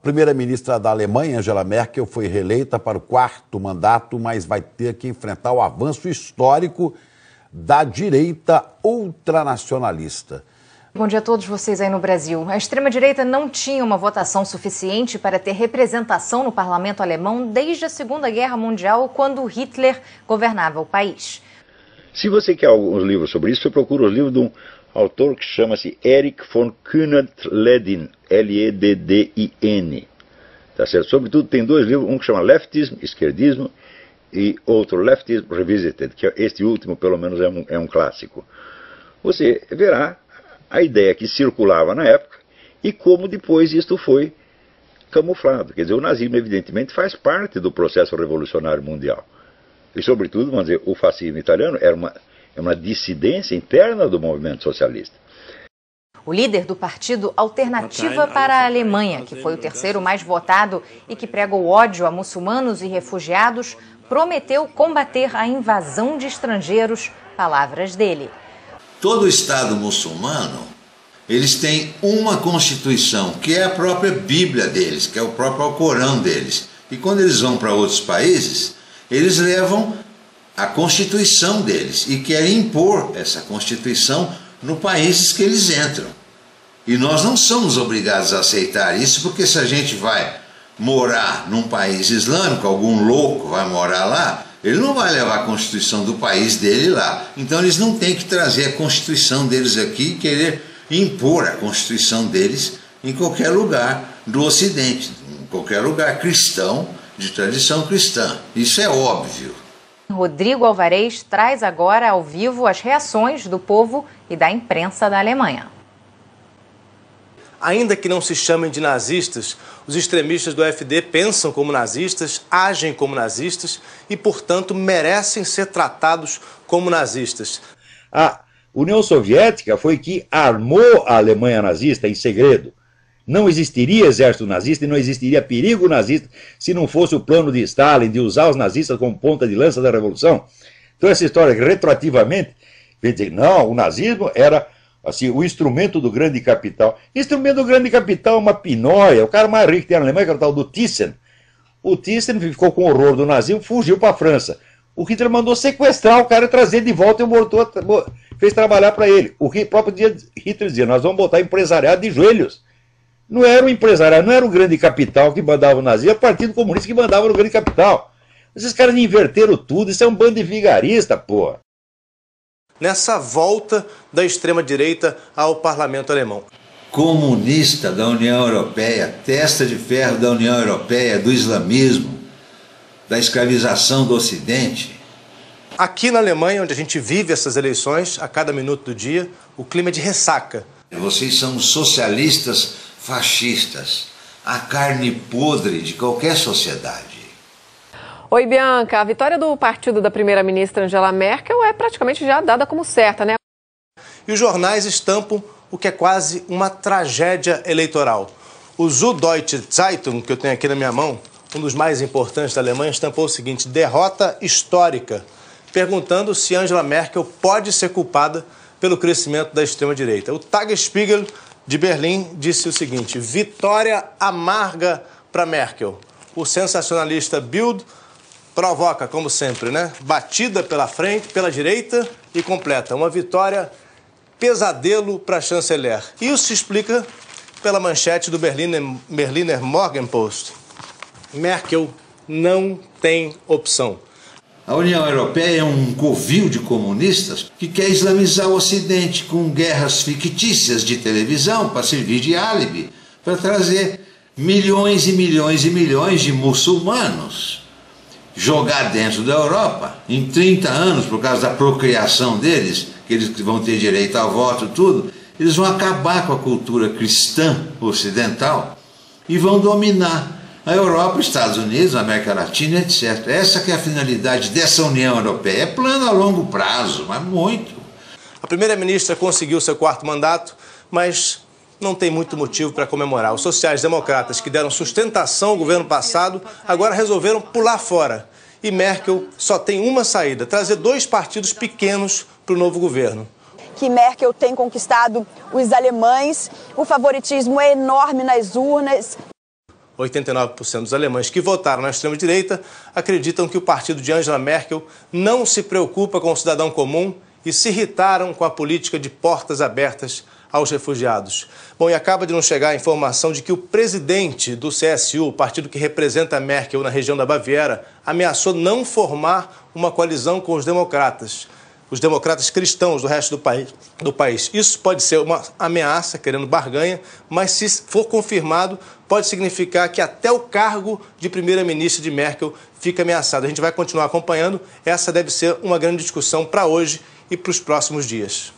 Primeira-ministra da Alemanha, Angela Merkel, foi reeleita para o 4º mandato, mas vai ter que enfrentar o avanço histórico da direita ultranacionalista. Bom dia a todos vocês aí no Brasil. A extrema-direita não tinha uma votação suficiente para ter representação no parlamento alemão desde a Segunda Guerra Mundial, quando Hitler governava o país. Se você quer alguns livros sobre isso, você procura os livros de um autor que chama-se Erich von Kuehnelt-Leddihn, L-E-D-D-I-N. Tá certo? Sobretudo tem 2 livros, um que chama Leftism, Esquerdismo, e outro Leftism Revisited, que este último pelo menos é um clássico. Você verá a ideia que circulava na época e como depois isto foi camuflado. Quer dizer, o nazismo evidentemente faz parte do processo revolucionário mundial. E sobretudo, vamos dizer, o fascismo italiano é uma dissidência interna do movimento socialista. O líder do partido Alternativa para a Alemanha, que foi o 3º mais votado e que prega o ódio a muçulmanos e refugiados, prometeu combater a invasão de estrangeiros. Palavras dele. Todo Estado muçulmano, eles têm uma Constituição, que é a própria Bíblia deles, que é o próprio Alcorão deles. E quando eles vão para outros países, eles levam a Constituição deles e querem impor essa Constituição nos países que eles entram. E nós não somos obrigados a aceitar isso, porque se a gente vai morar num país islâmico, algum louco vai morar lá, ele não vai levar a Constituição do país dele lá. Então eles não têm que trazer a Constituição deles aqui e querer impor a Constituição deles em qualquer lugar do Ocidente, em qualquer lugar cristão, de tradição cristã. Isso é óbvio. Rodrigo Alvarez traz agora ao vivo as reações do povo e da imprensa da Alemanha. Ainda que não se chamem de nazistas, os extremistas do AfD pensam como nazistas, agem como nazistas e, portanto, merecem ser tratados como nazistas. A União Soviética foi que armou a Alemanha nazista em segredo. Não existiria exército nazista e não existiria perigo nazista se não fosse o plano de Stalin de usar os nazistas como ponta de lança da revolução. Então essa história que retroativamente vem dizer, não, o nazismo era assim, o instrumento do grande capital. O instrumento do grande capital é uma pinóia. O cara mais rico que tem na Alemanha, que era o tal do Thyssen. O Thyssen ficou com horror do nazismo, fugiu para a França. O Hitler mandou sequestrar o cara e trazer de volta e fez trabalhar para ele. O próprio Hitler dizia, nós vamos botar empresariado de joelhos. Não era o empresariado, não era o grande capital que mandava o nazismo, era o Partido Comunista que mandava no grande capital. Esses caras inverteram tudo, isso é um bando de vigarista, porra. Nessa volta da extrema-direita ao parlamento alemão. Comunista da União Europeia, testa de ferro da União Europeia, do islamismo, da escravização do Ocidente. Aqui na Alemanha, onde a gente vive essas eleições, a cada minuto do dia, o clima é de ressaca. Vocês são socialistas fascistas, a carne podre de qualquer sociedade. Oi, Bianca. A vitória do partido da primeira-ministra Angela Merkel é praticamente já dada como certa, né? E os jornais estampam o que é quase uma tragédia eleitoral. O Süddeutsche Zeitung, que eu tenho aqui na minha mão, um dos mais importantes da Alemanha, estampou o seguinte: derrota histórica, perguntando se Angela Merkel pode ser culpada pelo crescimento da extrema-direita. O Tagesspiegel de Berlim disse o seguinte: vitória amarga para Merkel. O sensacionalista Bild provoca, como sempre, né? Batida pela frente, pela direita e completa. Uma vitória pesadelo para a chanceler. Isso se explica pela manchete do Berliner Morgenpost. Merkel não tem opção. A União Europeia é um covil de comunistas que quer islamizar o Ocidente com guerras fictícias de televisão para servir de álibi, para trazer milhões e milhões e milhões de muçulmanos jogar dentro da Europa em 30 anos, por causa da procriação deles, que eles vão ter direito ao voto, tudo, eles vão acabar com a cultura cristã ocidental e vão dominar a Europa, os Estados Unidos, a América Latina, etc. Essa que é a finalidade dessa União Europeia. É plano a longo prazo, mas muito. A primeira-ministra conseguiu seu 4º mandato, mas não tem muito motivo para comemorar. Os sociais-democratas, que deram sustentação ao governo passado, agora resolveram pular fora. E Merkel só tem uma saída: trazer 2 partidos pequenos para o novo governo. Que Merkel tem conquistado os alemães, o favoritismo é enorme nas urnas. 89% dos alemães que votaram na extrema-direita acreditam que o partido de Angela Merkel não se preocupa com o cidadão comum e se irritaram com a política de portas abertas aos refugiados. Bom, e acaba de nos chegar a informação de que o presidente do CSU, o partido que representa a Merkel na região da Baviera, ameaçou não formar uma coalizão com os democratas cristãos do resto do país. Isso pode ser uma ameaça, querendo barganha, mas se for confirmado, pode significar que até o cargo de primeira-ministra de Merkel fica ameaçado. A gente vai continuar acompanhando. Essa deve ser uma grande discussão para hoje e para os próximos dias.